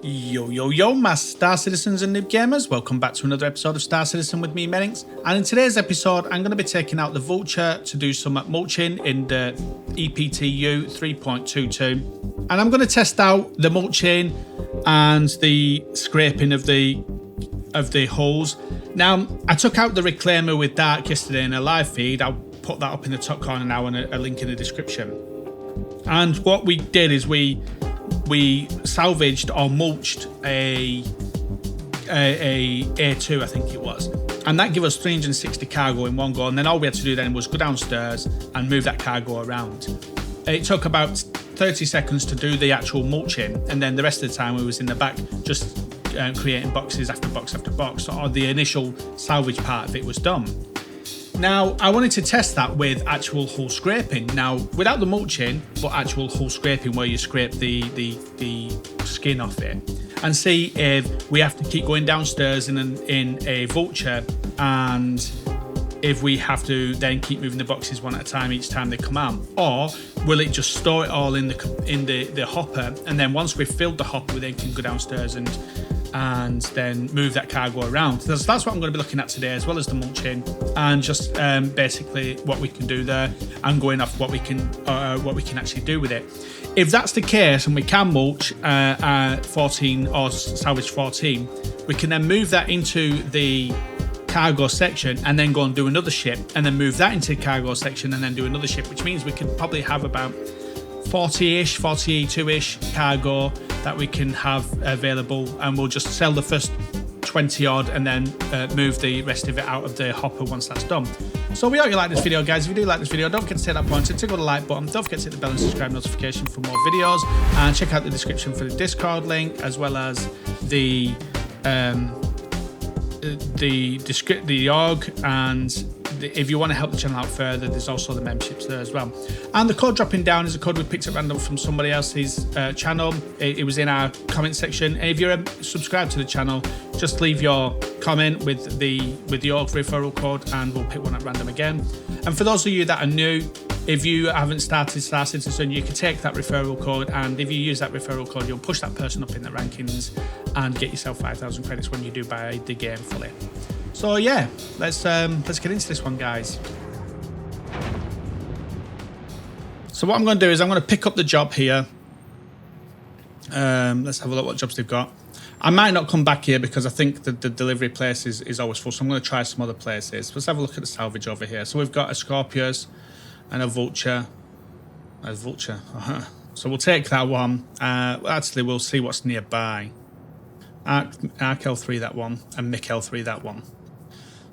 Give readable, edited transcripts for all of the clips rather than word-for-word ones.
Yo, my Star Citizens and Noob Gamers. Welcome back to another episode of Star Citizen with me, Menix. And in today's episode, I'm going to be taking out the Vulture to do some mulching in the EPTU 3.22. And I'm going to test out the mulching and the scraping of the hulls. Now, I took out the Reclaimer with Dark yesterday in a live feed. I'll put that up in the top corner now and a link in the description. And what we did is we salvaged or mulched a A2, I think it was, and that gave us 360 cargo in one go. And then all we had to do then was go downstairs and move that cargo around. It took about 30 seconds to do the actual mulching, and then the rest of the time we was in the back just creating boxes after box after box. So the initial salvage part of it was done. Now, I wanted to test that with actual hull scraping. Now, without the mulching, but actual hull scraping where you scrape the skin off it, and see if we have to keep going downstairs in a Vulture, and if we have to then keep moving the boxes one at a time each time they come out, or will it just store it all in the hopper, and then once we've filled the hopper, we then can go downstairs and then move that cargo around. So that's what I'm going to be looking at today, as well as the mulching and just basically what we can do there, and going off what we can actually do with it. If that's the case and we can mulch 14 or salvage 14, we can then move that into the cargo section and then go and do another ship, and then move that into the cargo section and then do another ship, which means we could probably have about 40-ish, 42-ish cargo that we can have available, and we'll just sell the first 20 odd and then move the rest of it out of the hopper once that's done. So we hope you like this video, guys. If you do like this video, don't forget to take that point and tickle the like button. Don't forget to hit the bell and subscribe notification for more videos, and check out the description for the Discord link, as well as the org, and if you want to help the channel out further, there's also the memberships there as well. And the code dropping down is a code we picked at random from somebody else's channel. It was in our comment section. And if you're subscribed to the channel, just leave your comment with the org referral code, and we'll pick one at random again. And for those of you that are new, if you haven't started Star Citizen, you can take that referral code, and if you use that referral code, you'll push that person up in the rankings and get yourself 5,000 credits when you do buy the game fully. So yeah, let's get into this one, guys. So what I'm going to do is I'm going to pick up the job here. Let's have a look what jobs they've got. I might not come back here because I think the delivery place is always full, so I'm going to try some other places. Let's have a look at the salvage over here. So we've got a Scorpius and a Vulture. So we'll take that one. Actually, we'll see what's nearby. Arc L3, that one, and Mick L3, that one.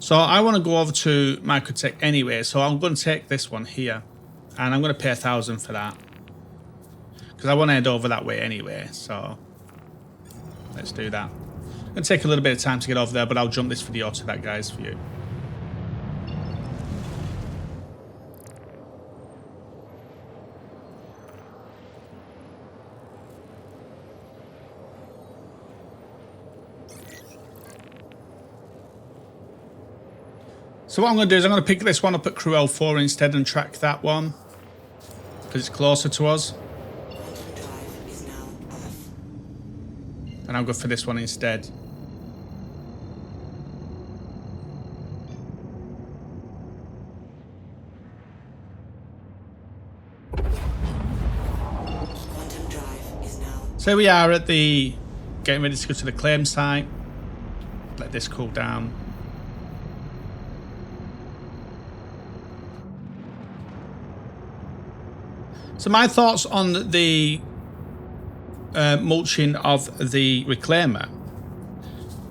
So I want to go over to Microtech anyway, so I'm going to take this one here, and I'm going to pay 1,000 for that, because I want to head over that way anyway. So let's do that. It's going to take a little bit of time to get over there, but I'll jump this video to that, guys, for you. So what I'm going to do is I'm going to pick this one up at QoL 4 instead and track that one, because it's closer to us. And I'll go for this one instead. So we are at the getting ready to go to the claim site. Let this cool down. So my thoughts on the mulching of the Reclaimer.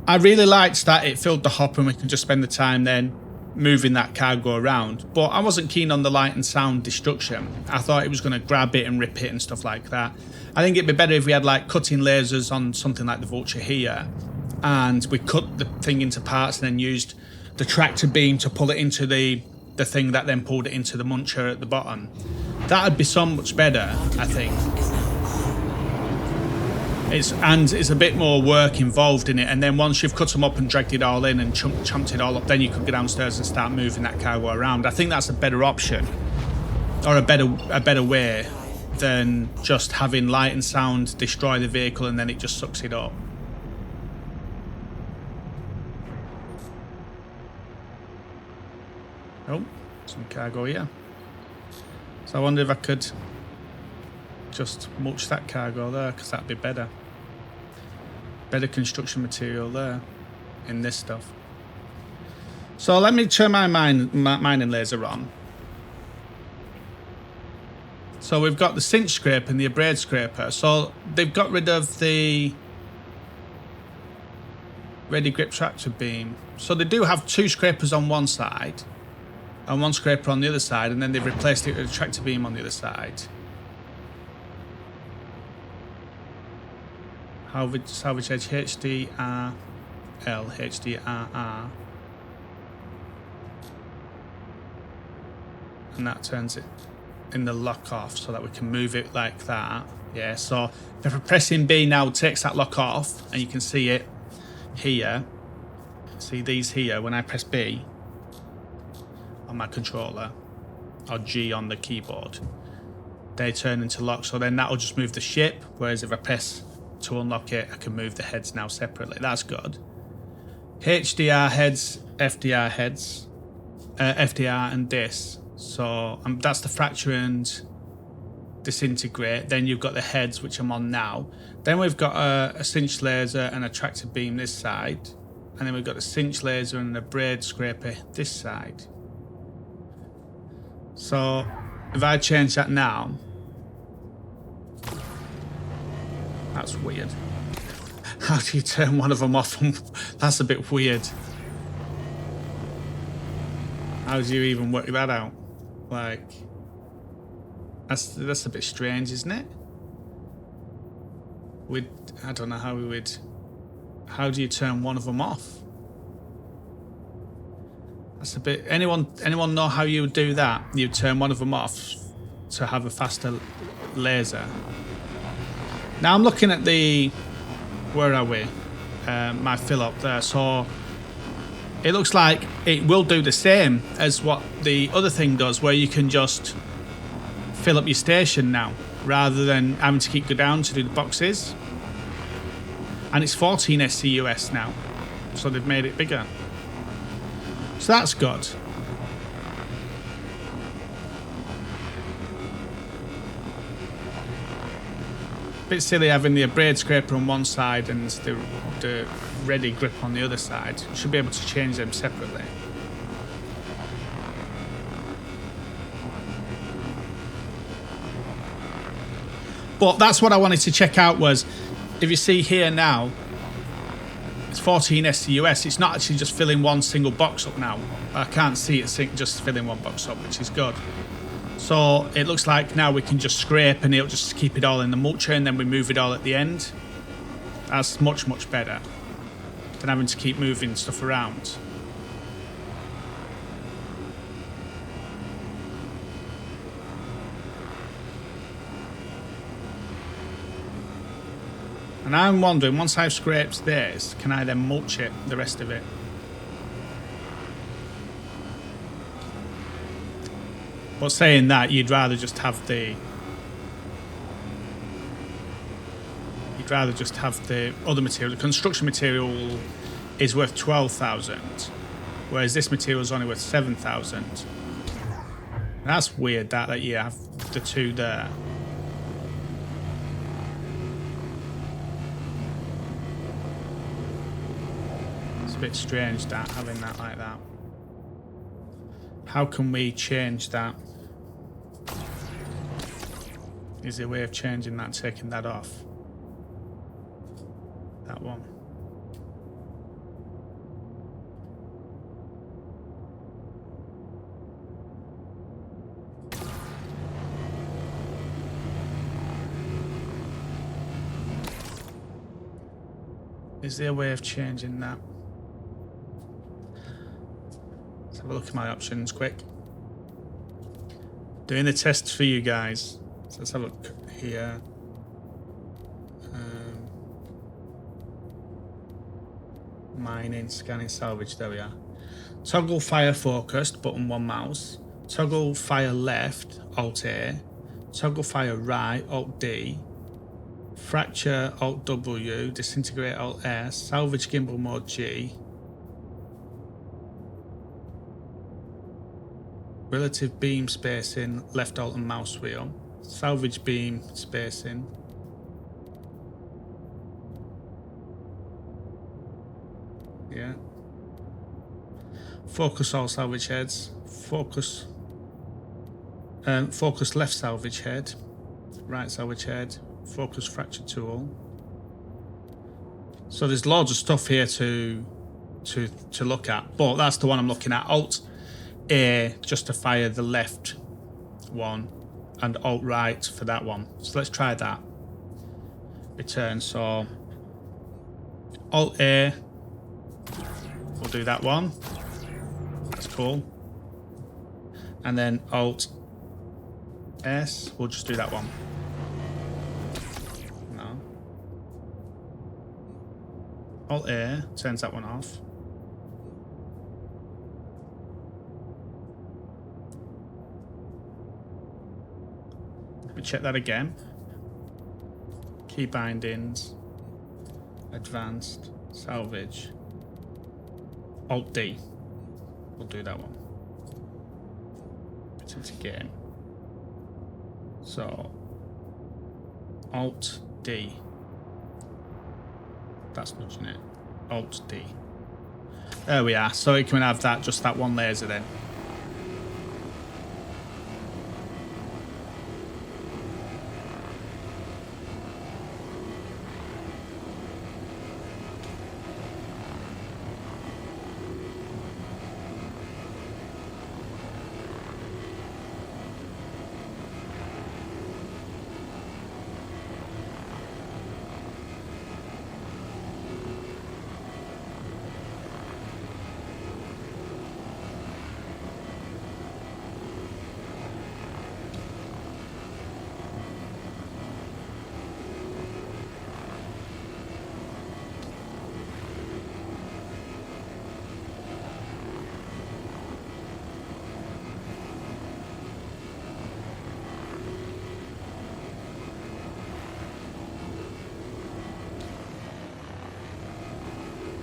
I really liked that it filled the hopper and we could just spend the time then moving that cargo around. But I wasn't keen on the light and sound destruction. I thought it was going to grab it and rip it and stuff like that. I think it'd be better if we had like cutting lasers on something like the Vulture here, and we cut the thing into parts and then used the tractor beam to pull it into the thing that then pulled it into the muncher at the bottom. That would be so much better, I think. It's a bit more work involved in it, and then once you've cut them up and dragged it all in and chumped it all up, then you could go downstairs and start moving that cargo around. I think that's a better option, or a better way than just having light and sound destroy the vehicle and then it just sucks it up. Oh, some cargo here. So I wonder if I could just mulch that cargo there, because that'd be better. Better construction material there in this stuff. So let me turn my mining laser on. So we've got the cinch scraper and the abrade scraper. So they've got rid of the ready grip tractor beam. So they do have 2 scrapers on one side and 1 scraper on the other side, and then they've replaced it with a tractor beam on the other side. Salvage edge HDRL, HDRR. And that turns it in the lock off so that we can move it like that. Yeah, so if we're pressing B now, it takes that lock off, and you can see it here. See these here when I press B on my controller, or G on the keyboard, they turn into lock. So then that'll just move the ship, whereas if I press to unlock it, I can move the heads now separately. That's good. HDR heads, FDR heads, FDR and dis. So that's the fracture and disintegrate. Then you've got the heads, which I'm on now. Then we've got a cinch laser and a tractor beam this side. And then we've got a cinch laser and a abrade scraper this side. So if I change that now, that's weird. How do you turn one of them off? That's a bit weird. How do you even work that out? Like, that's a bit strange, isn't it? I don't know how we would. How do you turn one of them off? That's a bit. Anyone know how you would do that? You turn one of them off to have a faster laser. Now I'm looking at the. Where are we? My fill up there. So it looks like it will do the same as what the other thing does, where you can just fill up your station now, rather than having to keep go down to do the boxes. And it's 14 SCUS now, so they've made it bigger. So that's good. Bit silly having the abrade scraper on one side and the ready grip on the other side. You should be able to change them separately. But that's what I wanted to check out was, if you see here now, it's 14 SCUS. It's not actually just filling one single box up now. I can't see it just filling one box up, which is good. So it looks like now we can just scrape and it'll just keep it all in the mulcher, and then we move it all at the end. That's much, much better than having to keep moving stuff around. And I'm wondering, once I've scraped this, can I then mulch it, the rest of it? But saying that, you'd rather just have the other material. The construction material is worth 12,000, whereas this material is only worth 7,000. That's weird that you have the two there. It's a bit strange that having that like that. How can we change that? Is there a way of changing that, taking that off? That one. Is there a way of changing that? Let's have a look at my options quick. Doing the tests for you guys. So let's have a look here. Mining, scanning, salvage, there we are. Toggle fire focused, button 1 mouse. Toggle fire left, Alt A. toggle fire right, Alt D, fracture, Alt W, disintegrate, Alt S, salvage gimbal mode G, relative beam spacing, left Alt and mouse wheel, salvage beam spacing, yeah, focus all salvage heads, focus left salvage head, right salvage head, focus fracture tool. So there's loads of stuff here to look at, but that's the one I'm looking at. Alt A just to fire the left one, and Alt right for that one. So let's try that. Return. So Alt A, we'll do that one. That's cool. And then Alt S, we'll just do that one. No. Alt A turns that one off. Let me check that again. Key bindings, advanced, salvage, Alt D. We'll do that one. Put it again. So Alt D. That's nudging it. Alt D. There we are. So you can have that, just that one laser then.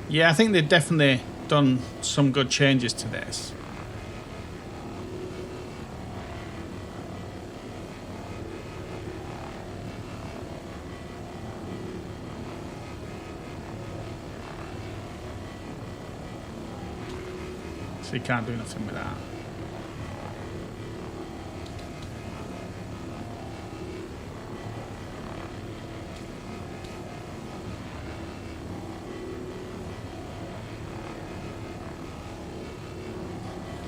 Yeah, I think they've definitely done some good changes to this. So you can't do nothing with that.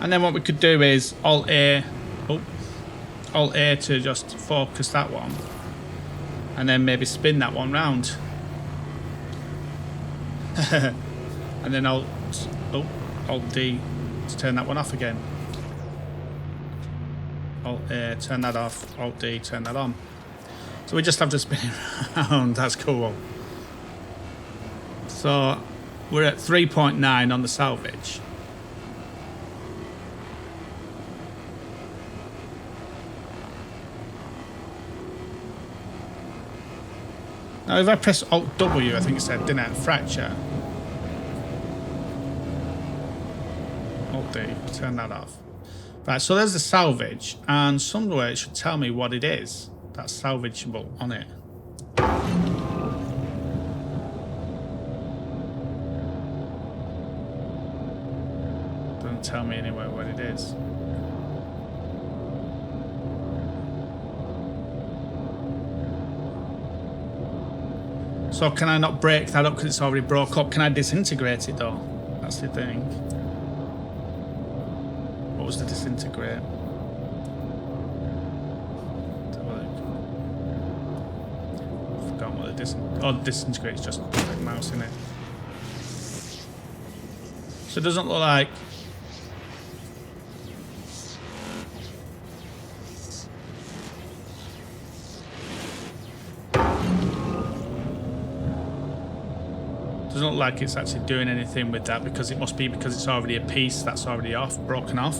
And then what we could do is Alt A to just focus that one, and then maybe spin that one round. And then Alt D to turn that one off again. Alt A, turn that off. Alt D, turn that on. So we just have to spin it around. That's cool. So we're at 3.9 on the salvage. Now if I press Alt W, I think it said, didn't it? Fracture. Alt D, turn that off. Right, so there's the salvage, and somewhere it should tell me what it is that's salvageable on it. Doesn't tell me anywhere what it is. So can I not break that up because it's already broke up? Can I disintegrate it though? That's the thing. What was the disintegrate? I've forgotten what the disintegrate is, just like mouse in it. So it doesn't look like. Doesn't look like it's actually doing anything with that, because it must be because it's already a piece that's already broken off.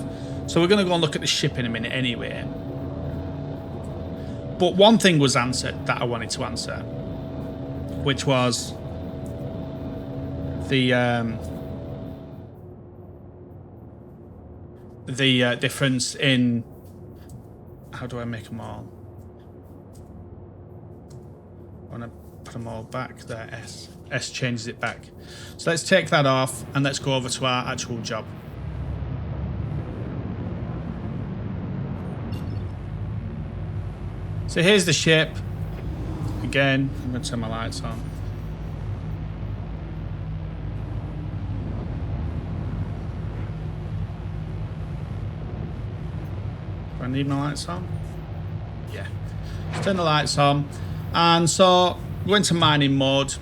So we're going to go and look at the ship in a minute anyway. But one thing was answered that I wanted to answer, which was the difference in, how do I make them all? I want to put them all back there. S changes it back. So let's take that off and let's go over to our actual job. So here's the ship. Again, I'm going to turn my lights on. Do I need my lights on? Yeah. Let's turn the lights on. And so go into mining mode.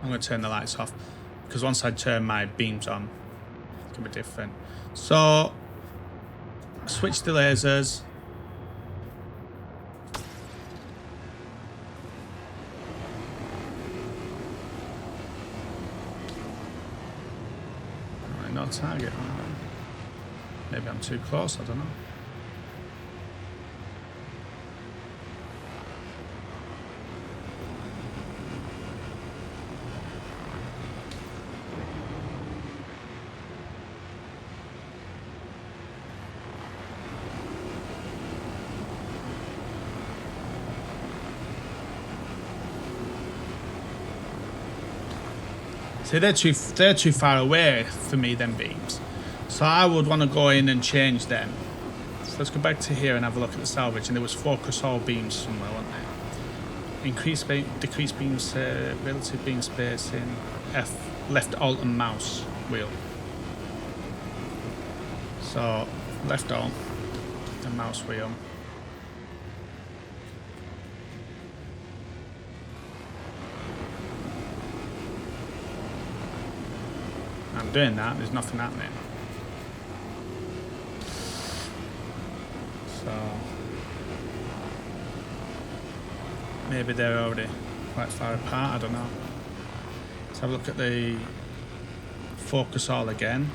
I'm going to turn the lights off because once I turn my beams on, it's going to be different. So switch the lasers. No target. Maybe I'm too close, I don't know. See, they're too far away for me, them beams. So I would want to go in and change them. So let's go back to here and have a look at the salvage. And there was focus all beams somewhere, weren't there? Increase beam, decrease beams, relative beam spacing, F, left alt and mouse wheel. So left alt and mouse wheel. I'm doing that, there's nothing happening. So maybe they're already quite far apart, I don't know. Let's have a look at the focus all again.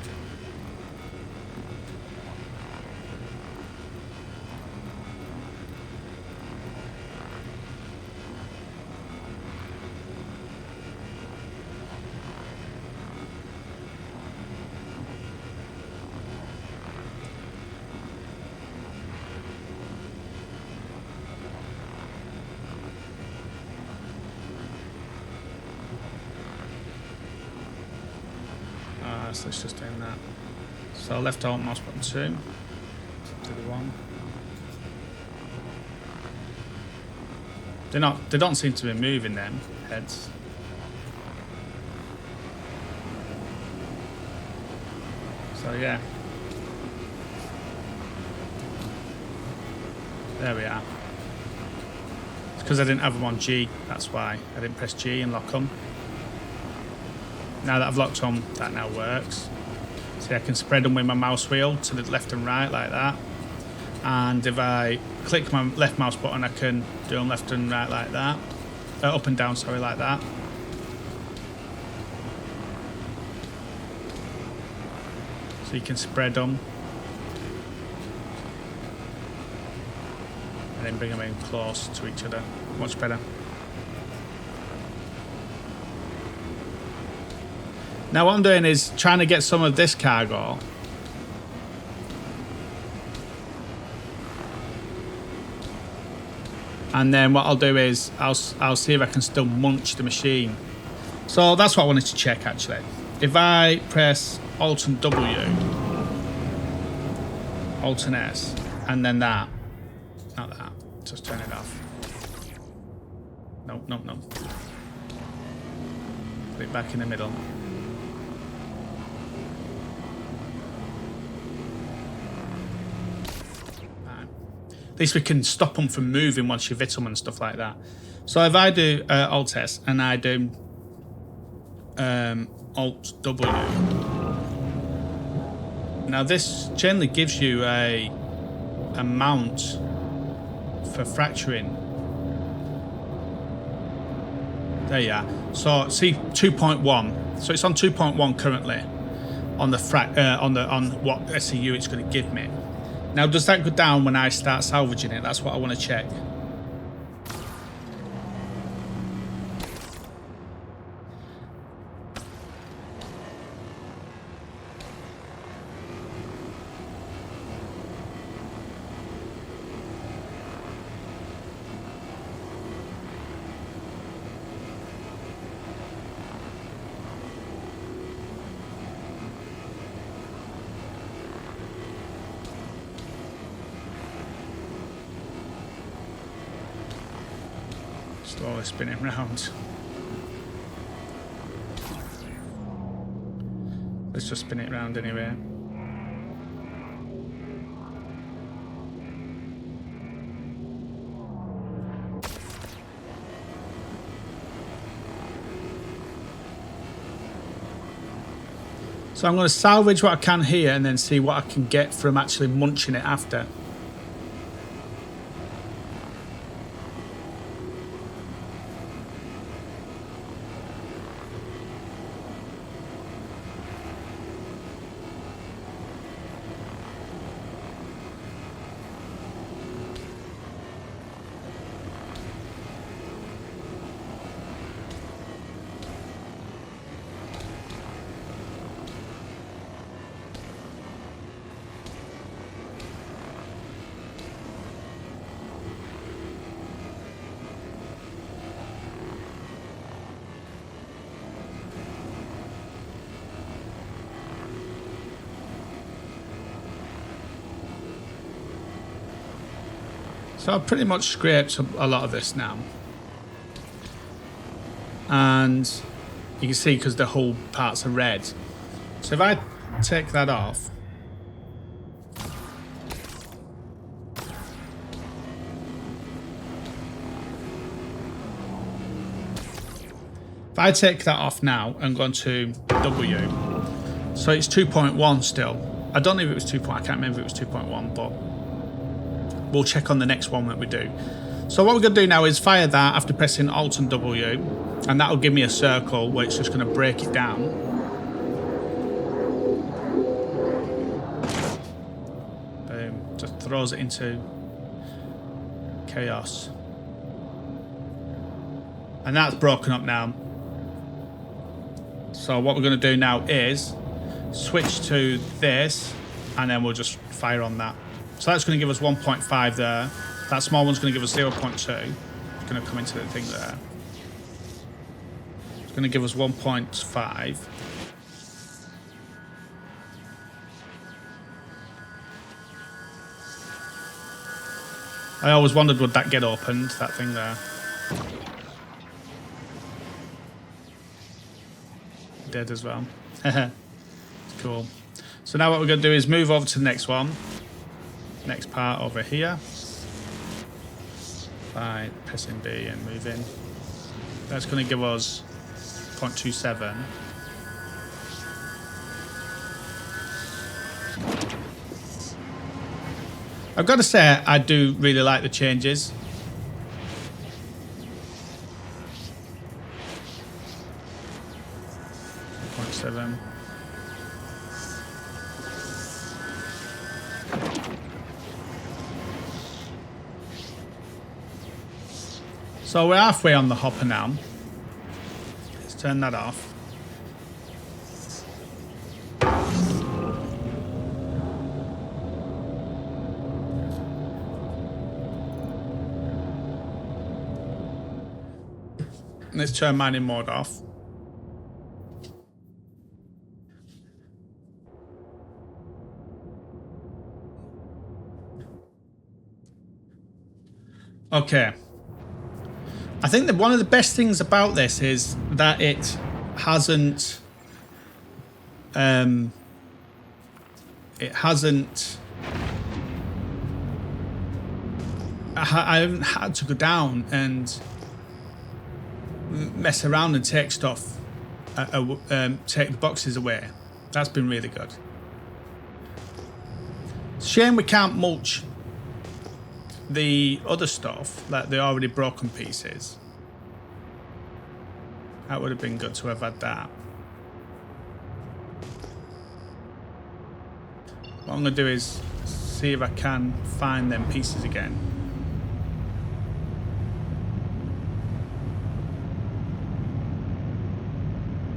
So let's just do that. So left alt mouse button 2 to the 1. They don't seem to be moving them heads. So yeah. There we are. It's because I didn't have them on G, that's why. I didn't press G and lock them. Now that I've locked on, that now works. See, I can spread them with my mouse wheel to the left and right like that. And if I click my left mouse button, I can do them left and right like that. Up and down, sorry, like that. So you can spread them. And then bring them in close to each other. Much better. Now what I'm doing is trying to get some of this cargo. And then what I'll do is I'll see if I can still munch the machine. So that's what I wanted to check actually. If I press Alt and W, Alt and S, and then that, not that, just turn it off. Nope, nope, nope. Put it back in the middle. At least we can stop them from moving once you hit them and stuff like that. So if I do Alt S and I do Alt W, now this generally gives you a mount for fracturing. There you are. So see 2.1. So it's on 2.1 currently. on the on what SEU it's going to give me. Now, does that go down when I start salvaging it? That's what I want to check. Slowly spinning round. Let's just spin it round anyway. So I'm going to salvage what I can here and then see what I can get from actually munching it after. So I've pretty much scraped a lot of this now. And you can see because the whole parts are red. So if I take that off, now and go on to W, so it's 2.1 still. I don't know if it was 2. I can't remember if it was 2.1, but we'll check on the next one that we do. So what we're going to do now is fire that after pressing Alt and W, and that'll give me a circle where it's just going to break it down. Boom, just throws it into chaos. And that's broken up now. So what we're going to do now is switch to this, and then we'll just fire on that. So that's going to give us 1.5 there. That small one's going to give us 0.2. It's going to come into the thing there. It's going to give us 1.5. I always wondered, would that get opened, that thing there? Dead as well. Cool. So now what we're going to do is move over to the next one. Next part over here. By pressing B and moving. That's going to give us 0.27. I've got to say, I do really like the changes. .7. So we're halfway on the hopper now. Let's turn that off. Let's turn mining mode off. Okay. I think that one of the best things about this is that it hasn't I haven't had to go down and mess around and take stuff, take the boxes away. That's been really good. Shame we can't mulch the other stuff, like the already broken pieces. That would have been good to have had that. What I'm going to do is see if I can find them pieces again.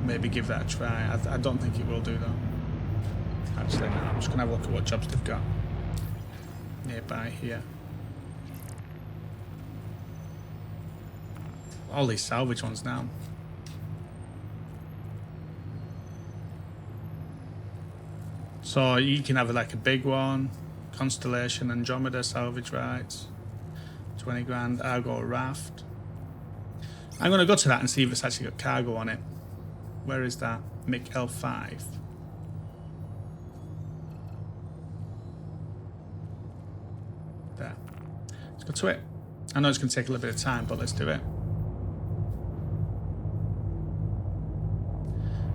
Maybe give that a try. I don't think it will do though. Actually, no, I'm just going to have a look at what jobs they've got nearby here. All these salvage ones now. So you can have like a big one, Constellation, Andromeda, salvage rights, 20 grand, I'll go Raft. I'm going to go to that and see if it's actually got cargo on it. Where is that? MIC L5. There. Let's go to it. I know it's going to take a little bit of time, but let's do it.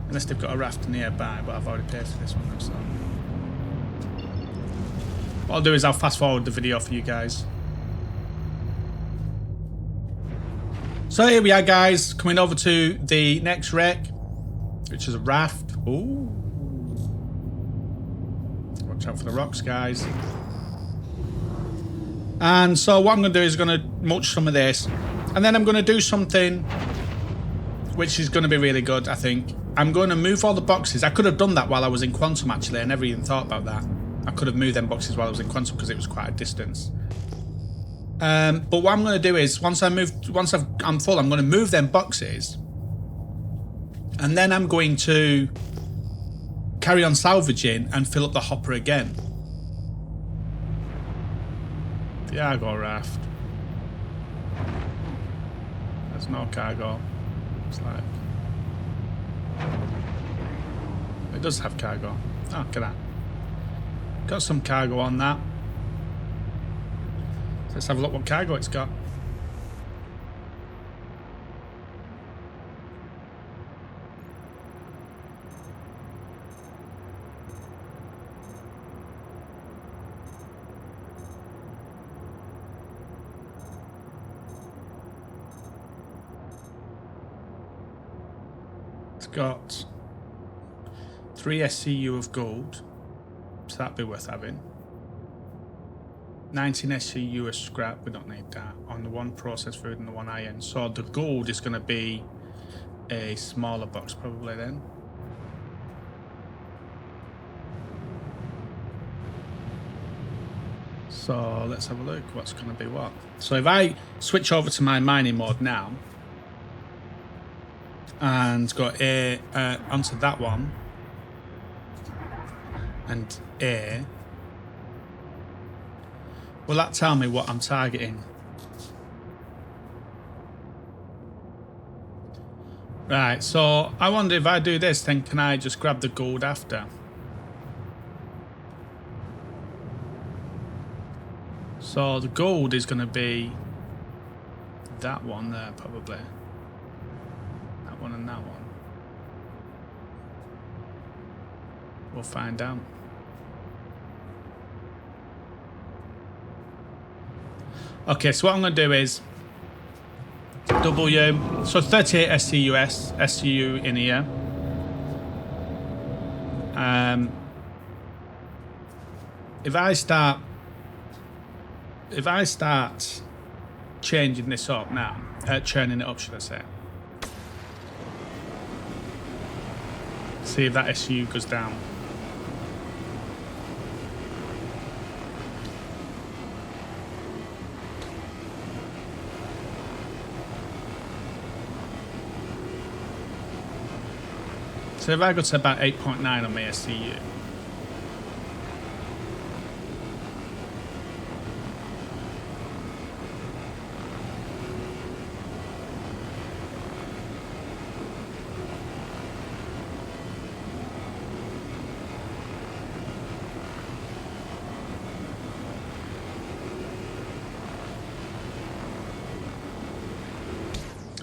Unless they've got a raft nearby, but I've already paid for this one, so. What I'll do is I'll fast forward the video for you guys. So here we are, guys, coming over to the next wreck, which is a raft. Ooh. Watch out for the rocks, guys. And so what I'm going to do is going to mulch some of this, and then I'm going to do something which is going to be really good, I think. I'm going to move all the boxes. I could have done that while I was in Quantum, actually. I never even thought about that. I could have moved them boxes while I was in Quantum because it was quite a distance. But what I'm going to do is, once I'm full, I'm going to move them boxes. And then I'm going to carry on salvaging and fill up the hopper again. The cargo raft. There's no cargo. It's like... It does have cargo. Oh, look at that. Got some cargo on that. So let's have a look what cargo it's got. It's got 3 SCU of gold, so that'd be worth having. 19 SCU of scrap, we don't need that. On the 1 processed food and the 1 iron. So the gold is going to be a smaller box probably then. So let's have a look what's going to be what. So if I switch over to my mining mode now and go A onto that one and A, will that tell me what I'm targeting? Right, so I wonder if I do this, then can I just grab the gold after? So the gold is going to be that one there, probably. That one and that one. We'll find out. Okay, so what I'm going to do is W, so 38 SCU in here. If I start changing this up now, churning it up, should I say? See if that SCU goes down. So if I go to about 8.9 on my SCU.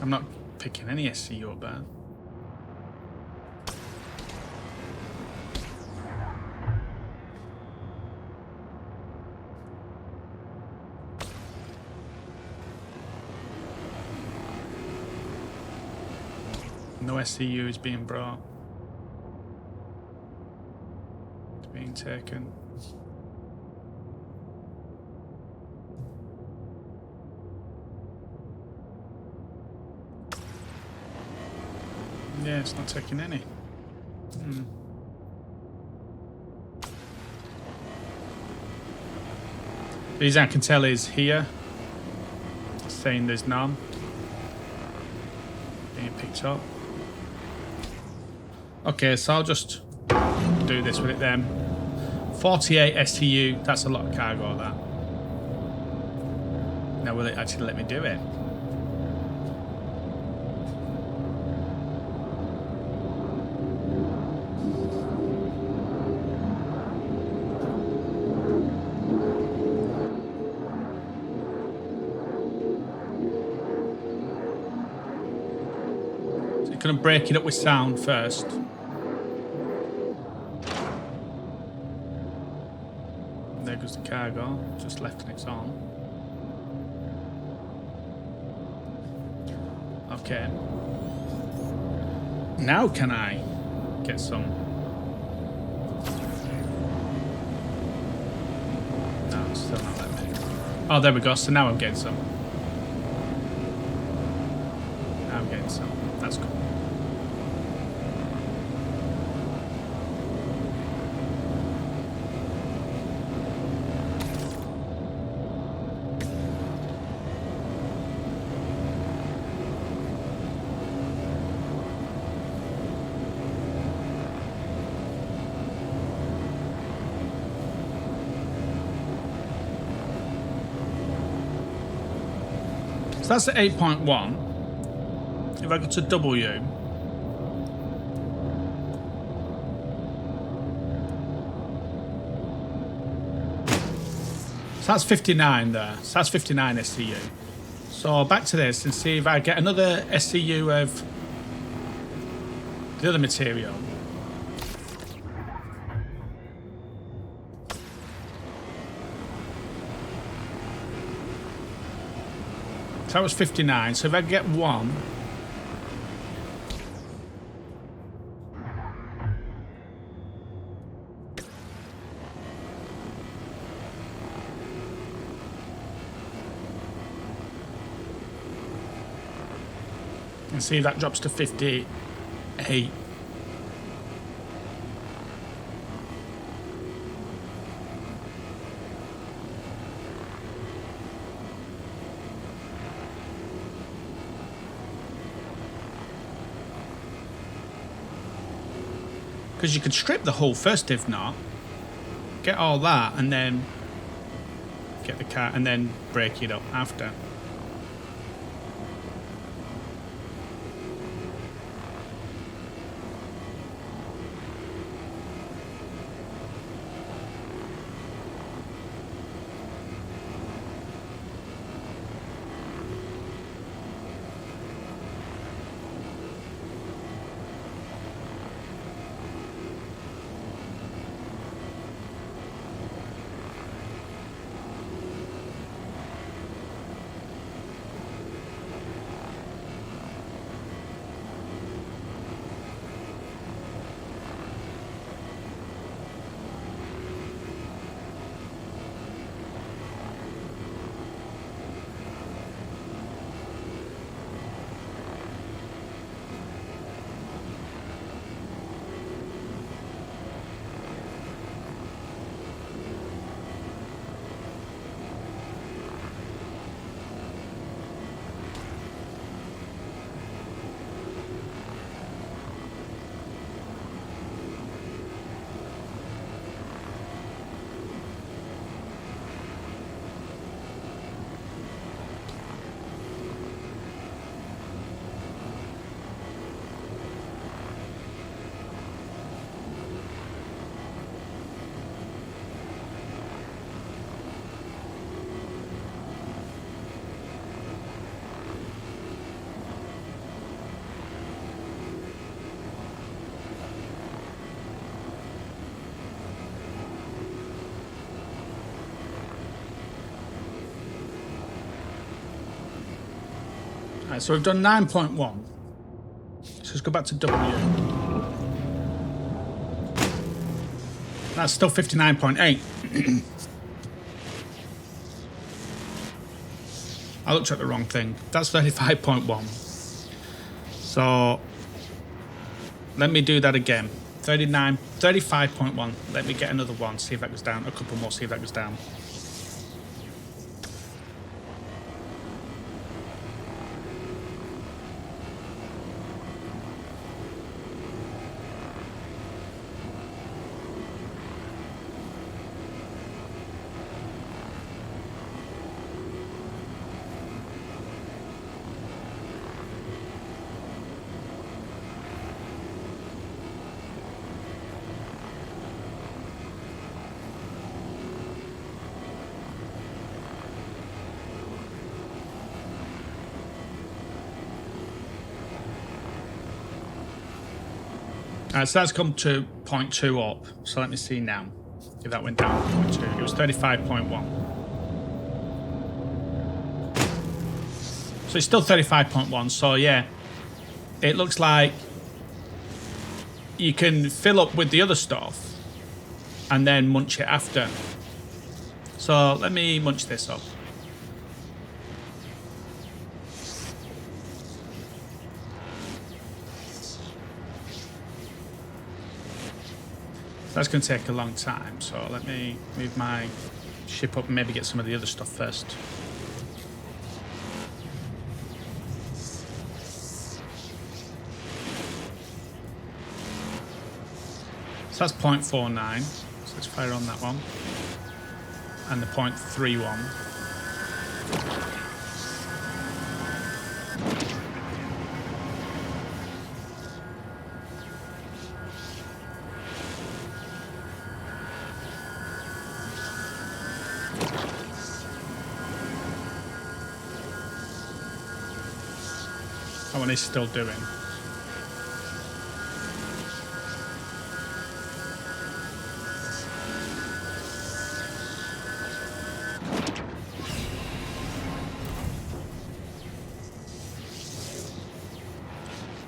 I'm not picking any SCU up there. No SCU is being brought. It's being taken. Yeah, it's not taking any. The reason I can tell is here, saying there's none being picked up. Okay, so I'll just do this with it then. 48 STU, that's a lot of cargo, that. Now will it actually let me do it? So you're going to break it up with sound first. There goes the cargo, just left and it's on. Okay. Now can I get some? No, it's still not letting me. Oh, there we go. So now I'm getting some. Now I'm getting some. That's cool. So that's at 8.1. If I go to W, so that's 59 there. So that's 59 SCU. So back to this and see if I get another SCU of the other material. That was 59, so if I get one, and see if that drops to 58. Because you could strip the hull first, if not. Get all that, and then get the car, and then break it up after. Right, so we've done 9.1. So let's go back to W. That's still 59.8. I looked at the wrong thing. That's 35.1. So Let me do that again. 35.1. Let me get another one, see if that goes down. A couple more, see if that goes down. So that's come to 0.2 up. So let me see now if that went down to 0.2. It was 35.1. So it's still 35.1. So yeah, it looks like you can fill up with the other stuff and then munch it after. So let me munch this up. That's going to take a long time, so let me move my ship up and maybe get some of the other stuff first. So that's 0.49, so let's fire on that one. And the 0.31. That one is still doing.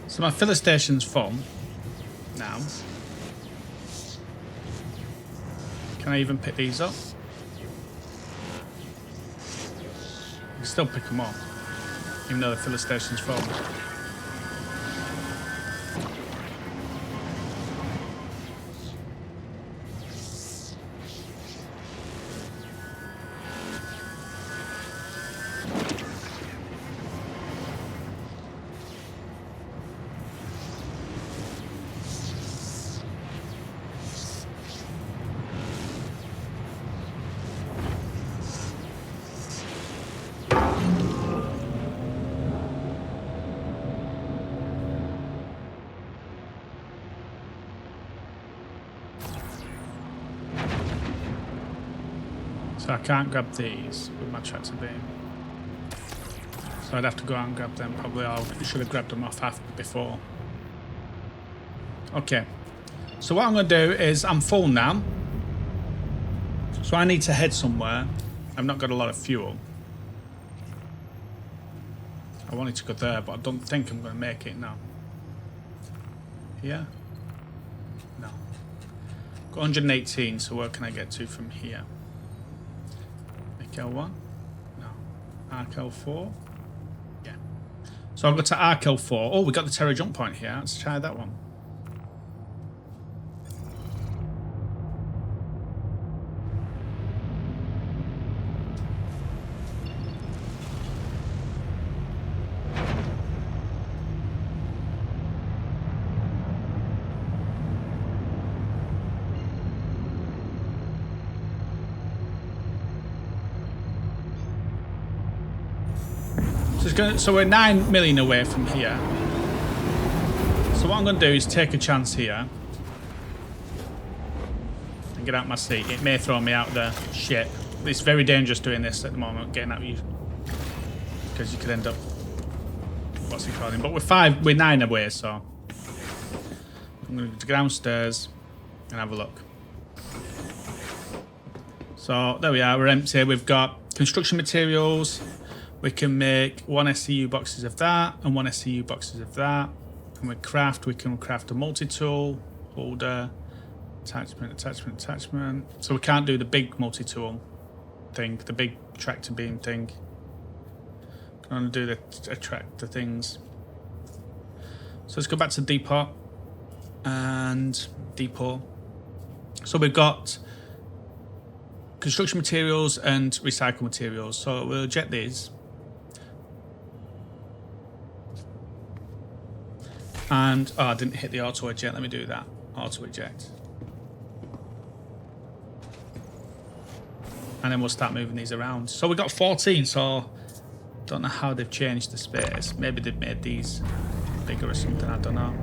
So my filler station's full now. Can I even pick these up? I can still pick them up, even though the filler station's full. So I can't grab these with my tractor beam. So I'd have to go out and grab them. Probably I should have grabbed them off after before. Okay. So what I'm going to do is I'm full now. So I need to head somewhere. I've not got a lot of fuel. I wanted to go there, but I don't think I'm going to make it now. Here? No. Got 118, so where can I get to from here? L1? No. L4? Yeah. So I'll go to L4. Oh, we got the Terra jump point here. Let's try that one. So we're 9 million away from here. So what I'm going to do is take a chance here and get out my seat. It may throw me out the ship. It's very dangerous doing this at the moment, getting out of you, because you could end up, what's it called? But we're 9 away, so I'm going to go downstairs and have a look. So there we are. We're empty. We've got construction materials. We can make 1 SCU boxes of that and 1 SCU boxes of that. And we can craft a multi-tool, holder, attachment. So we can't do the big multi-tool thing, the big tractor beam thing. Can only do the tractor things. So let's go back to the depot. and depot. So we've got construction materials and recycle materials. So we'll eject these. And I didn't hit the auto eject. Let me do that. Auto eject. And then we'll start moving these around. So we've got 14. So don't know how they've changed the space. Maybe they've made these bigger or something. I don't know.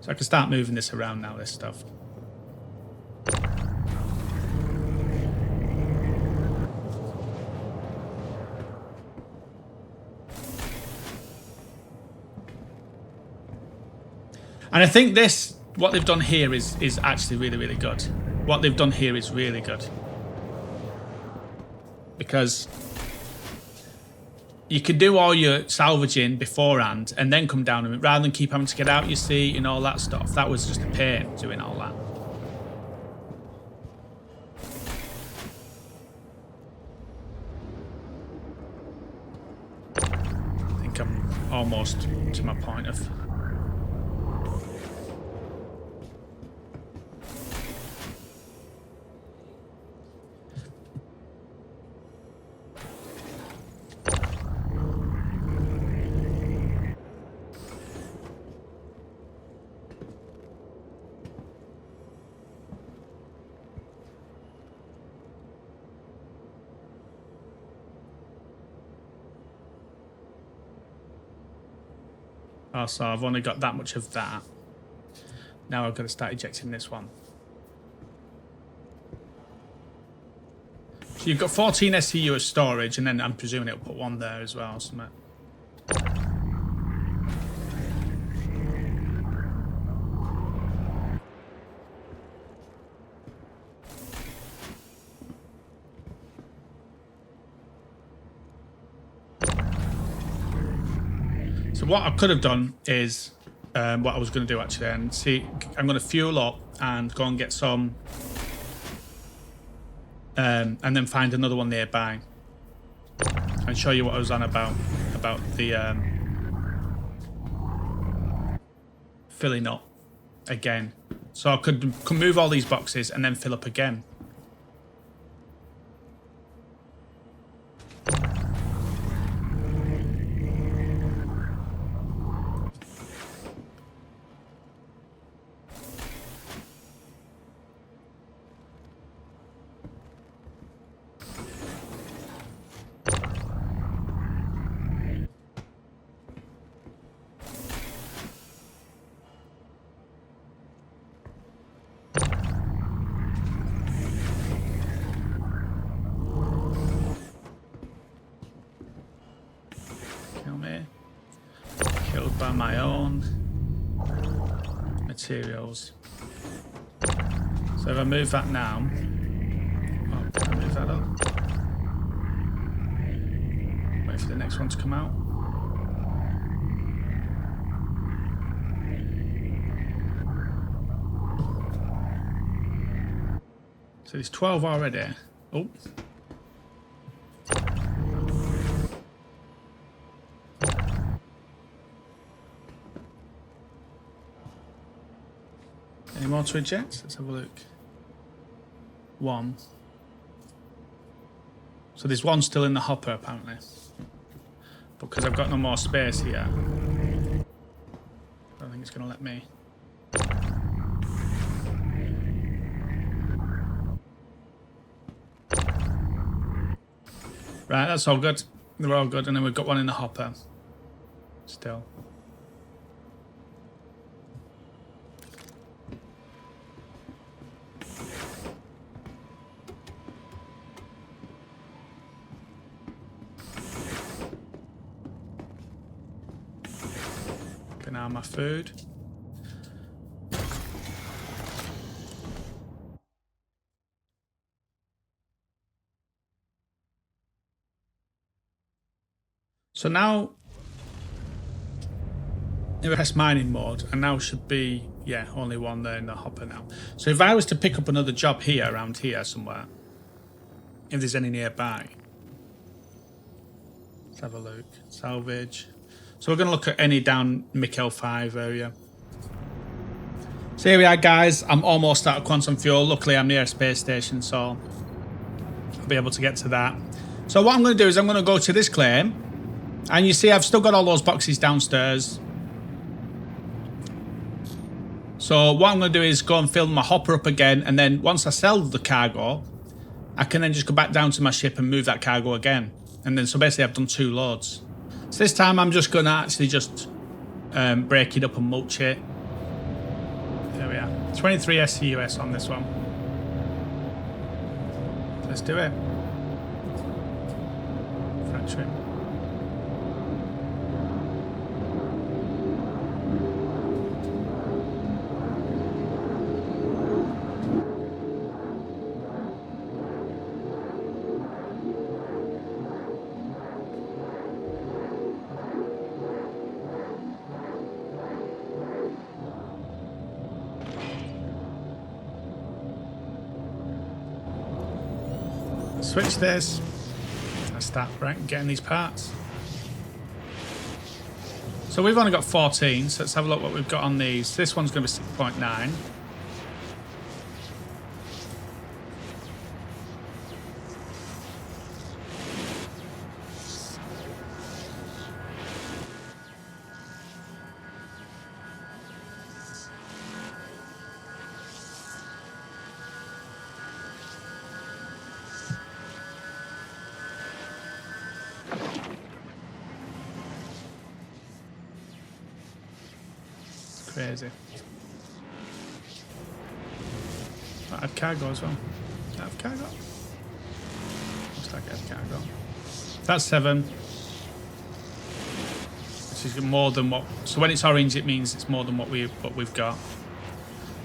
So I can start moving this around now, this stuff. And I think this, what they've done here is actually really, really good. What they've done here is really good. Because you can do all your salvaging beforehand and then come down and rather than keep having to get out your seat and all that stuff. That was just a pain doing all that. I think I'm almost to my point of... Oh, so I've only got that much of that. Now I've got to start ejecting this one. So you've got 14 SCU as storage, and then I'm presuming it'll put one there as well. Something. So what I could have done is what I was going to do actually, and see, I'm going to fuel up and go and get some, and then find another one nearby, and show you what I was on about the filling up again. So I could move all these boxes and then fill up again. Killed by my own materials. So if I move that now, oh, can I move that up? Wait for the next one to come out. So there's 12 already. Oh. Any more to eject? Let's have a look. One. So there's one still in the hopper apparently. Because I've got no more space here, I don't think it's going to let me. Right, that's all good. They're all good. And then we've got one in the hopper still. Now my food. So now if I press mining mode, and now should be, yeah, only one there in the hopper now. So if I was to pick up another job here, around here somewhere, if there's any nearby, Let's have a look. Salvage. So we're going to look at any down Mikkel 5 area. So here we are, guys. I'm almost out of quantum fuel. Luckily, I'm near a space station, so I'll be able to get to that. So what I'm going to do is I'm going to go to this claim. And you see I've still got all those boxes downstairs. So what I'm going to do is go and fill my hopper up again. And then once I sell the cargo, I can then just go back down to my ship and move that cargo again. And then so basically I've done 2 loads. So this time I'm just going to actually just break it up and mulch it. There we are. 23 SCUS on this one. Let's do it. Fracture it. Switch this. I start getting these parts. So we've only got 14, so let's have a look what we've got on these. This one's going to be 6.9. Crazy. I have cargo as well. I have cargo. Looks like I have cargo. That's 7. Which is more than what. So when it's orange, it means it's more than what we've got.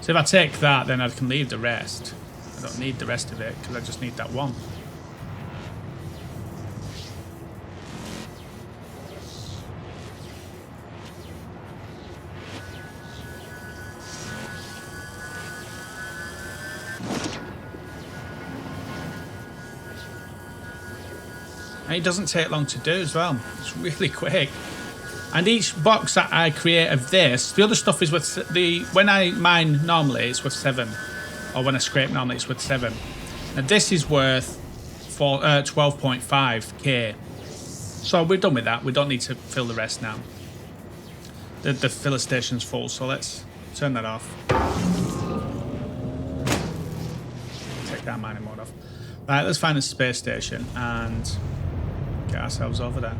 So if I take that, then I can leave the rest. I don't need the rest of it because I just need that one. And it doesn't take long to do as well. It's really quick. And each box that I create of this, the other stuff is with when I mine normally, it's worth 7. Or when I scrape normally, it's worth 7. And this is worth 12.5k. So we're done with that. We don't need to fill the rest now. The filler station's full, so let's turn that off. Take that mining mode off. Right, let's find a space station and get ourselves over there.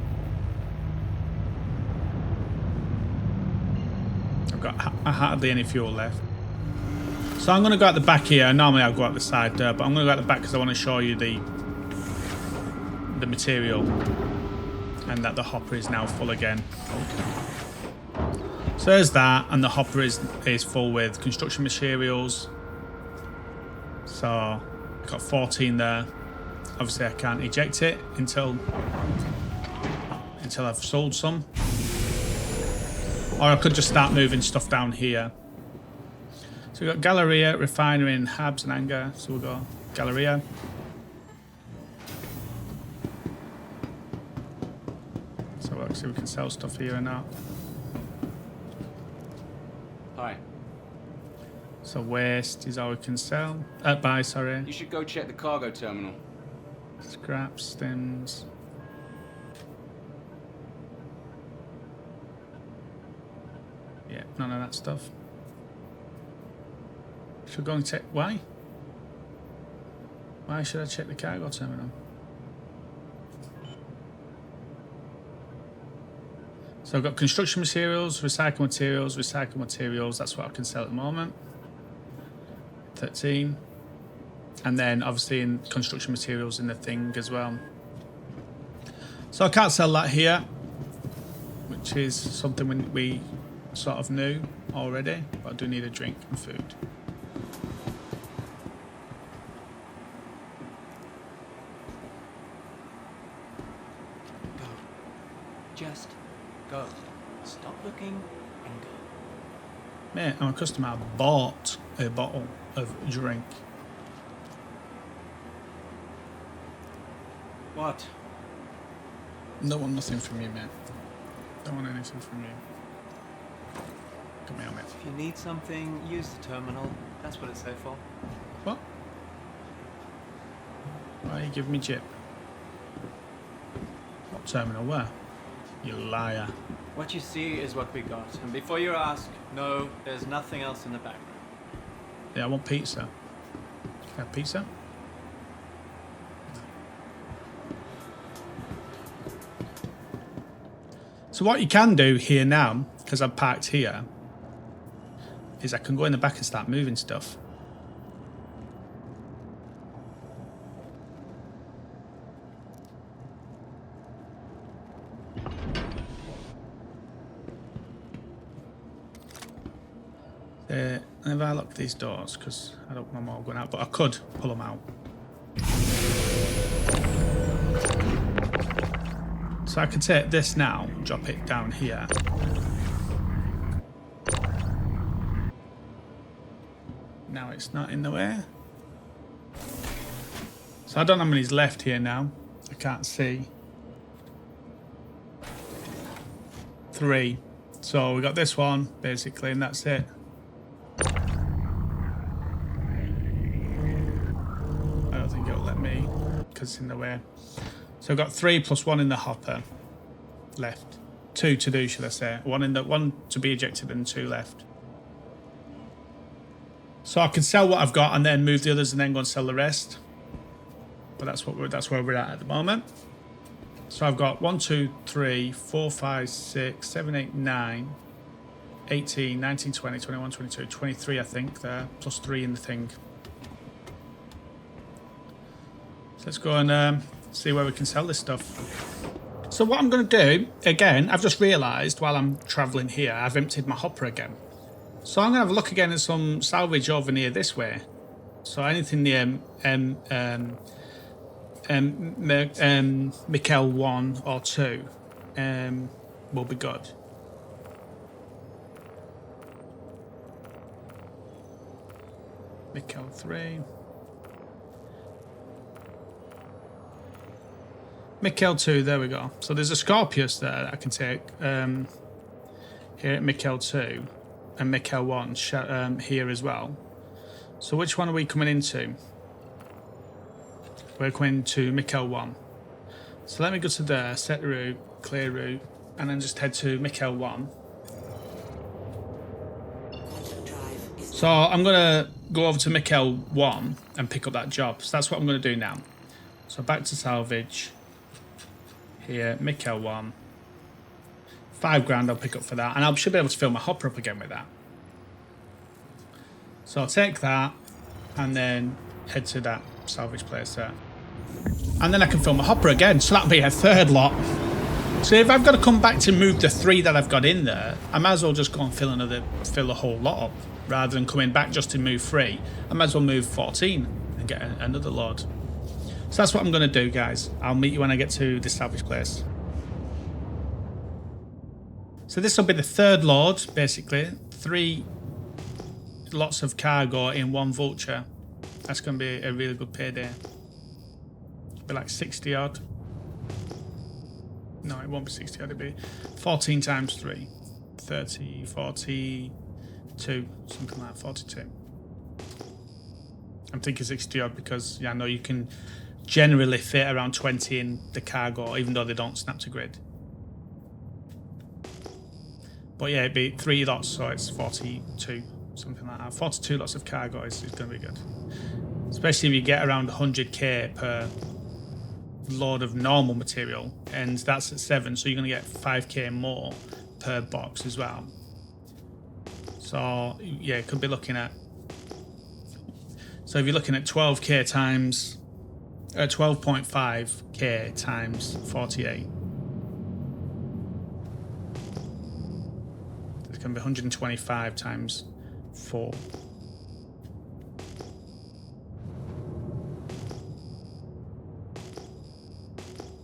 I've got hardly any fuel left. So I'm going to go out the back here. Normally I'll go out the side there, but I'm going to go out the back because I want to show you the material and that the hopper is now full again. Okay. So there's that, and the hopper is full with construction materials. So I've got 14 there. Obviously I can't eject it until I've sold some. Or I could just start moving stuff down here. So we've got Galleria, Refinery, and Habs and Anger. So we'll go Galleria. So we'll see if we can sell stuff here or not. Hi. So waste is all we can sell. Buy, sorry. You should go check the cargo terminal. Scrap, stems. Yeah, none of that stuff. Should we go and check? Why? Why should I check the cargo terminal? So I've got construction materials, recycle materials, recycle materials. That's what I can sell at the moment. 13. And then obviously in construction materials in the thing as well. So I can't sell that here, which is something we sort of knew already, but I do need a drink and food. Go. Just go. Stop looking and go. Mate, I'm a customer. I bought a bottle of drink. What? Don't want nothing from you, mate. Don't want anything from you. Come here, mate. If you need something, use the terminal. That's what it's there for. What? Why are you giving me jip? What terminal? Where? You liar. What you see is what we got. And before you ask, no, there's nothing else in the background. Yeah, I want pizza. Can I have pizza? So what you can do here now, because I'm parked here, is I can go in the back and start moving stuff. If I lock these doors, because I don't want them all going out, but I could pull them out. So I can take this now, drop it down here. Now it's not in the way. So I don't know how many's left here now. I can't see. 3. So we got this one, basically, and that's it. I don't think it'll let me, because it's in the way. So I've got 3 plus 1 in the hopper left. 2 to do, should I say. 1 to be ejected and 2 left. So I can sell what I've got and then move the others and then go and sell the rest. But that's where we're at the moment. So I've got 1, 2, 3, 4, 5, 6, 7, 8, 9, 18, 19, 20, 21, 22, 23 I think there, plus 3 in the thing. So let's go and see where we can sell this stuff. So what I'm going to do, again, I've just realised while I'm travelling here, I've emptied my hopper again. So I'm going to have a look again at some salvage over near this way. So anything near Mikkel 1 or 2 will be good. Mikkel 3. Mikkel 2, there we go. So there's a Scorpius there that I can take here at Mikkel 2 and Mikkel 1 here as well. So which one are we coming into? We're coming to Mikkel 1. So let me go to there, set route, clear route, and then just head to Mikkel 1. So I'm going to go over to Mikkel 1 and pick up that job. So that's what I'm going to do now. So back to salvage. Here, Mikkel 1. 5 grand I'll pick up for that. And I should be able to fill my hopper up again with that. So I'll take that and then head to that salvage place there. And then I can fill my hopper again. So that'll be a 3rd lot. So if I've got to come back to move the 3 that I've got in there, I might as well just go and fill the whole lot up. Rather than coming back just to move 3, I might as well move 14 and get another load. So that's what I'm going to do, guys. I'll meet you when I get to this salvage place. So this will be the 3rd load, basically. 3 lots of cargo in 1 Vulture. That's going to be a really good payday. It'll be like 60 odd. No, it won't be 60 odd. It'll be 14 times 3. 30, 40... 2, something like that, 42. I'm thinking 60 odd because I know you can generally fit around 20 in the cargo, even though they don't snap to grid. But yeah, it'd be 3 lots, so it's 42, something like that. 42 lots of cargo is going to be good. Especially if you get around 100k per load of normal material, and that's at 7, so you're going to get 5k more per box as well. So yeah, could be looking at. So if you're looking at 12k times, 12.5k times 48, it's going to be 125 times 4.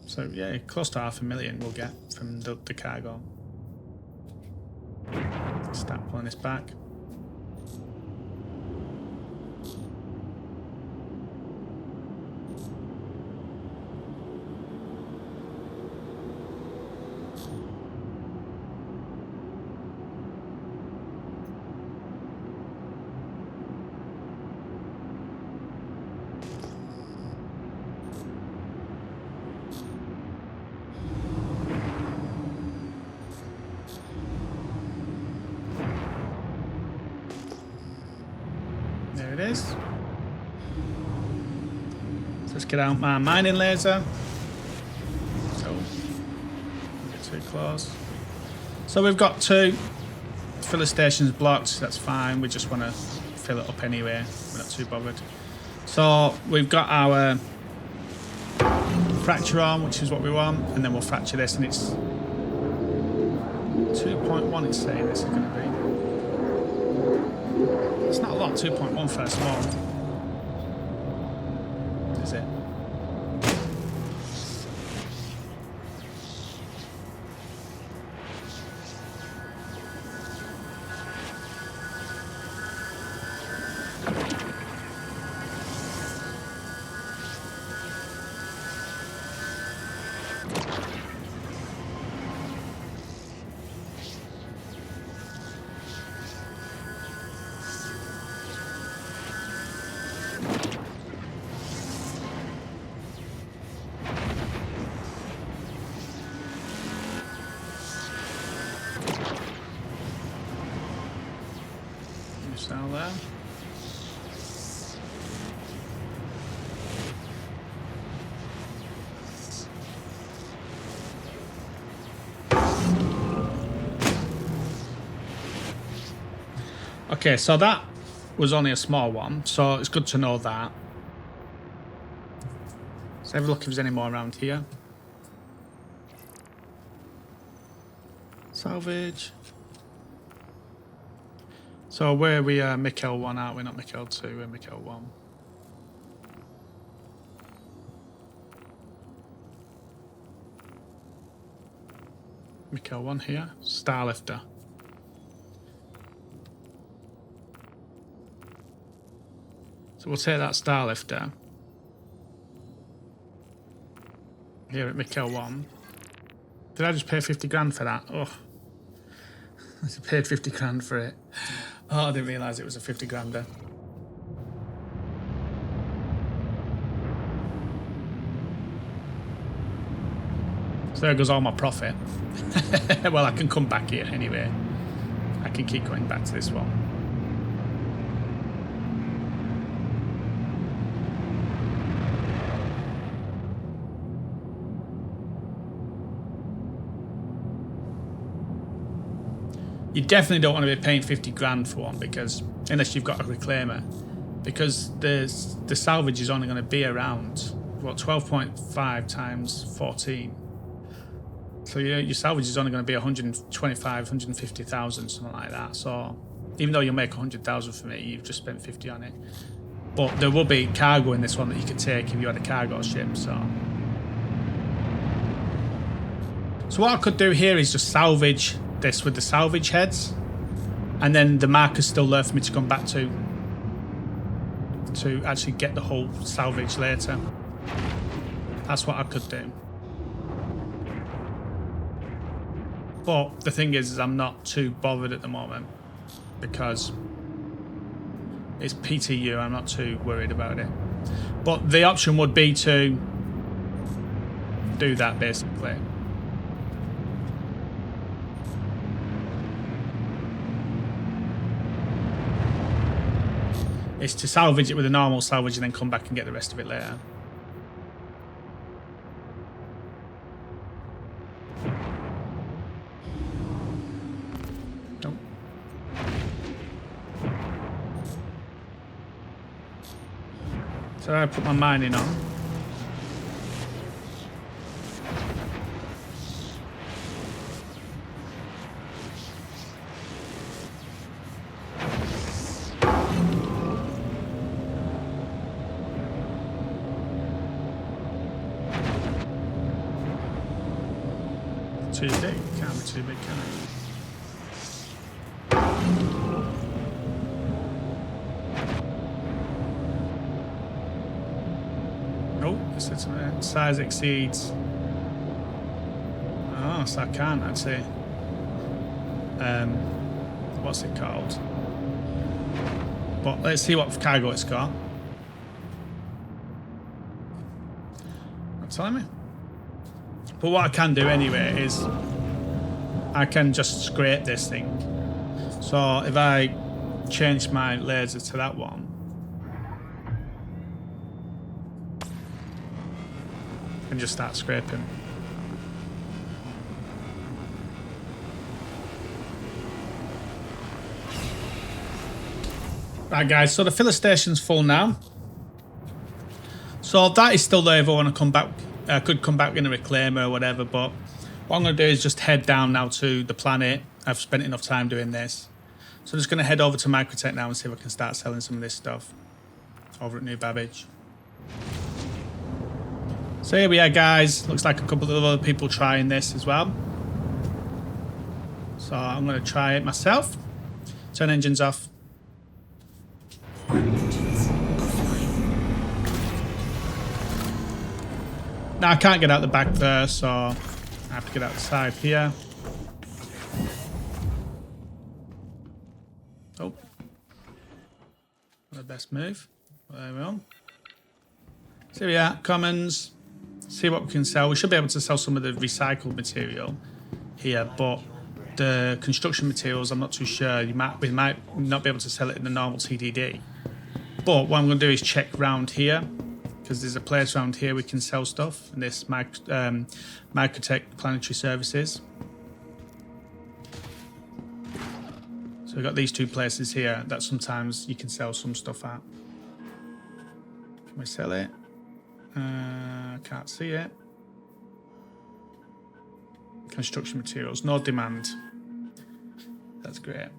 So yeah, close to 500,000 we'll get from the cargo. Start pulling this back. There it is. So let's get out my mining laser. So, don't get too close. So we've got 2 filler stations blocked. That's fine. We just want to fill it up anyway. We're not too bothered. So we've got our fracture on, which is what we want, and then we'll fracture this, and it's 2.1. It's saying this is going to be. It's not a lot. 2.1 for a small. Is it? Down there. Okay, so that was only a small one, so it's good to know that. Let's have a look if there's any more around here. Salvage. So where we are Mikkel 1, aren't we? Not Mikkel 2, we're Mikkel 1. Mikkel 1 here. Starlifter. So we'll take that Starlifter. Here at Mikkel 1. Did I just pay 50 grand for that? Oh. I paid 50 grand for it. Oh, I didn't realise it was a 50 grander. So there goes all my profit. Well, I can come back here anyway. I can keep going back to this one. You definitely don't want to be paying 50 grand for one, because unless you've got a reclaimer, because the salvage is only going to be around what 12.5 times 14. So your salvage is only going to be 125, 150,000, something like that. So even though you'll make 100,000 from it, you've just spent 50 on it. But there will be cargo in this one that you could take if you had a cargo ship. So what I could do here is just salvage this with the salvage heads, and then the marker's still there for me to come back to actually get the whole salvage later. That's what I could do. But the thing is I'm not too bothered at the moment because it's PTU. I'm not too worried about it. But the option would be to do that basically. Is to salvage it with a normal salvage and then come back and get the rest of it later. Nope. So I put my mining on. Too big, can't be too big, can it? Nope, it says size exceeds. Oh, so I can't actually. What's it called? But let's see what cargo it's got. Not telling me. But what I can do anyway is I can just scrape this thing. So if I change my laser to that one, and just start scraping. Right guys, so the filler station's full now. So that is still there if I want to come back. I could come back in a reclaimer or whatever, but what I'm going to do is just head down now to the planet. I've spent enough time doing this. So I'm just going to head over to Microtech now and see if I can start selling some of this stuff over at New Babbage. So here we are guys, looks like a couple of other people trying this as well. So I'm going to try it myself. Turn engines off. Now I can't get out the back there, so I have to get outside here. Oh, not the best move. There we go. So we are, commons. See what we can sell. We should be able to sell some of the recycled material here, but the construction materials, I'm not too sure. We might not be able to sell it in the normal TDD. But what I'm going to do is check round here, because there's a place around here we can sell stuff in this Microtech Planetary Services. So we've got these two places here that sometimes you can sell some stuff at. Can we sell it? Can't see it. Construction materials, no demand. That's great.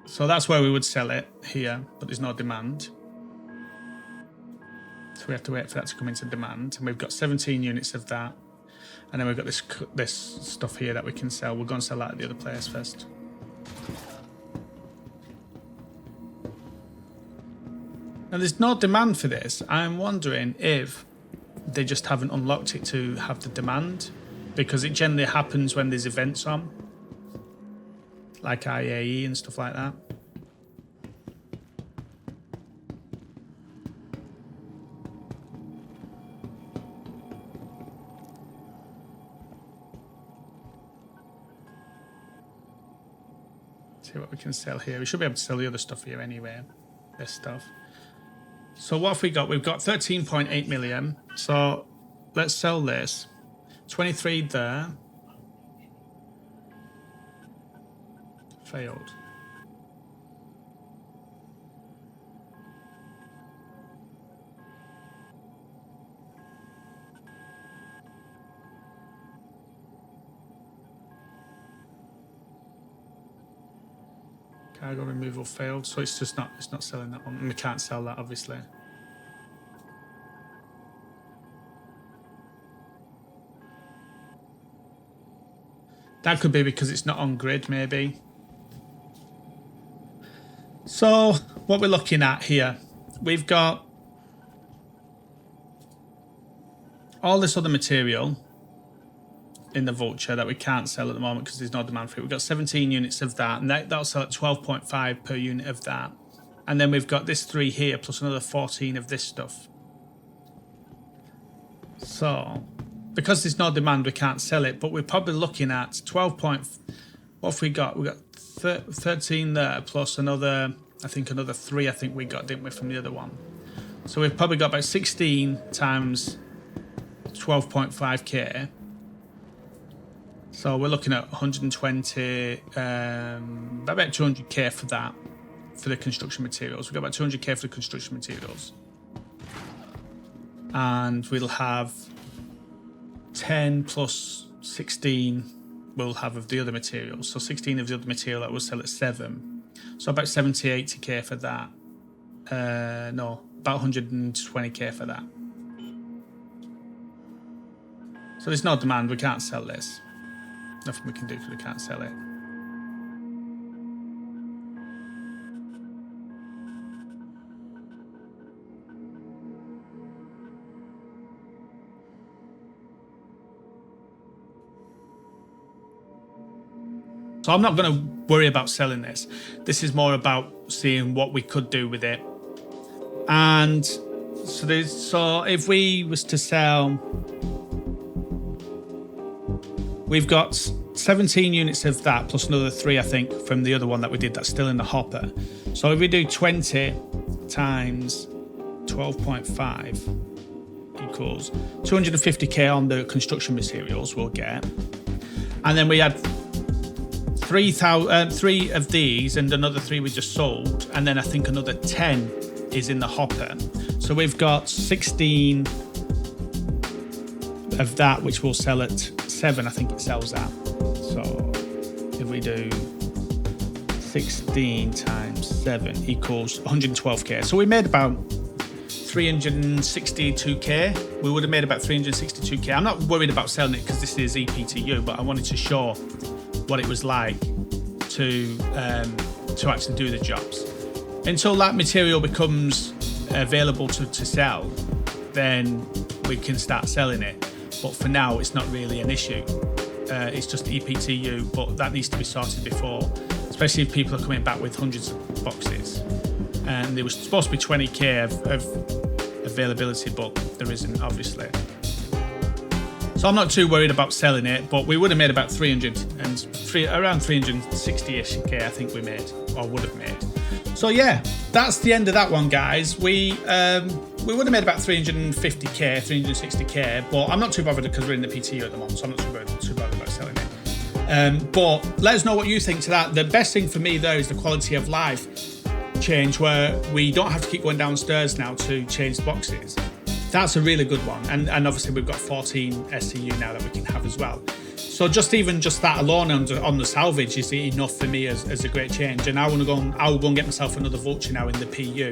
So that's where we would sell it here, but there's no demand. So we have to wait for that to come into demand. And we've got 17 units of that. And then we've got this stuff here that we can sell. We'll go and sell that at the other place first. Now there's no demand for this. I'm wondering if they just haven't unlocked it to have the demand, because it generally happens when there's events on, like IAE and stuff like that. See what we can sell here. We should be able to sell the other stuff here anyway. This stuff. So what have we got? We've got 13.8 million. So let's sell this. 23 there. Failed. Cargo removal failed, so it's not selling that one. And we can't sell that obviously. That could be because it's not on grid, maybe. So what we're looking at here, we've got all this other material in the Vulture that we can't sell at the moment because there's no demand for it. We've got 17 units of that, and that'll sell at 12.5 per unit of that. And then we've got this 3 here plus another 14 of this stuff. So because there's no demand, we can't sell it, but we're probably looking at 12 point. What have we got? We got 13 there plus another, I think another 3. I think we got, didn't we, from the other one? So we've probably got about 16 times 12.5k. So we're looking at 120, about 200k for that, for the construction materials. We've got about 200k for the construction materials. And we'll have 10 plus 16 we'll have of the other materials. So 16 of the other material that will sell at 7. So about 70, 80k for that. No, about 120k for that. So there's no demand, we can't sell this. Nothing we can do because we can't sell it. So I'm not going to worry about selling this. This is more about seeing what we could do with it. And so if we was to sell, we've got 17 units of that plus another 3, I think, from the other one that we did that's still in the hopper. So if we do 20 times 12.5, equals 250k on the construction materials we'll get. And then we had 3 of these and another 3 we just sold. And then I think another 10 is in the hopper. So we've got 16 of that, which we'll sell at 7, I think it sells at. So if we do 16 times 7 equals 112k. So we made about 362k. We would have made about 362k. I'm not worried about selling it because this is EPTU, but I wanted to show what it was like to actually do the jobs. Until that material becomes available to sell, then we can start selling it. But for now, it's not really an issue. It's just EPTU, but that needs to be sorted before, especially if people are coming back with hundreds of boxes. And there was supposed to be 20k of availability, but there isn't, obviously. So I'm not too worried about selling it, but we would have made about around 360-ish k, I think we made, or would have made. So yeah, that's the end of that one, guys. We would have made about 350k, 360k, but I'm not too bothered because we're in the PTU at the moment, so I'm not too bothered about selling it. But let us know what you think to that. The best thing for me, though, is the quality of life change, where we don't have to keep going downstairs now to change the boxes. That's a really good one. And obviously we've got 14 SCU now that we can have as well. So just that alone on the salvage is enough for me as a great change. And I will go and get myself another Vulture now in the PU,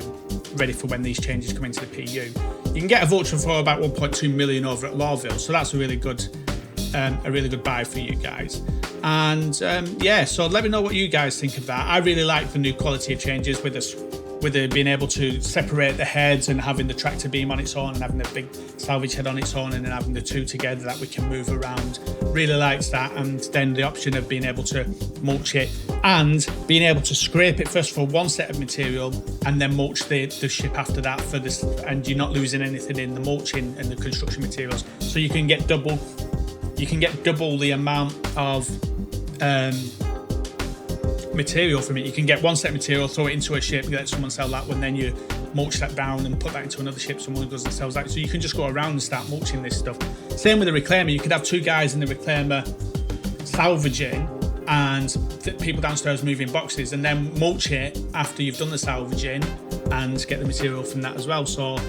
ready for when these changes come into the PU. You can get a Vulture for about 1.2 million over at Lawville, so that's a really good buy for you guys. And yeah, so let me know what you guys think of that. I really like the new quality of changes with it being able to separate the heads and having the tractor beam on its own and having the big salvage head on its own and then having the two together that we can move around. Really likes that. And then the option of being able to mulch it and being able to scrape it first for one set of material and then mulch the ship after that for this, and you're not losing anything in the mulching and the construction materials. So you can get double the amount of material from it. You can get one set of material, throw it into a ship, let someone sell that one, then you mulch that down and put that into another ship, someone goes and sells that. So you can just go around and start mulching this stuff. Same with the reclaimer. You could have 2 guys in the reclaimer salvaging and people downstairs moving boxes, and then mulch it after you've done the salvaging and get the material from that as well. So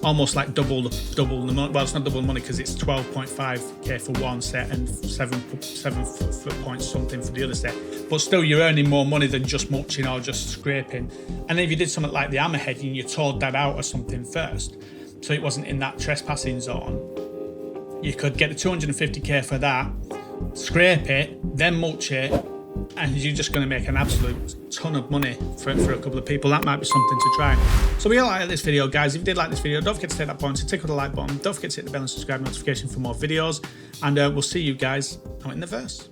almost like double the money. Well, it's not double the money because it's 12.5k for one set and 7 foot points something for the other set. But still, you're earning more money than just mulching or just scraping. And then if you did something like the hammerhead and you towed that out or something first, so it wasn't in that trespassing zone, you could get the 250k for that, scrape it, then mulch it, and you're just going to make an absolute ton of money for a couple of people. That might be something to try. So we all like this video, guys. If you did like this video, don't forget to take that point to tickle the like button. Don't forget to hit the bell and subscribe notification for more videos. And we'll see you guys out in the verse.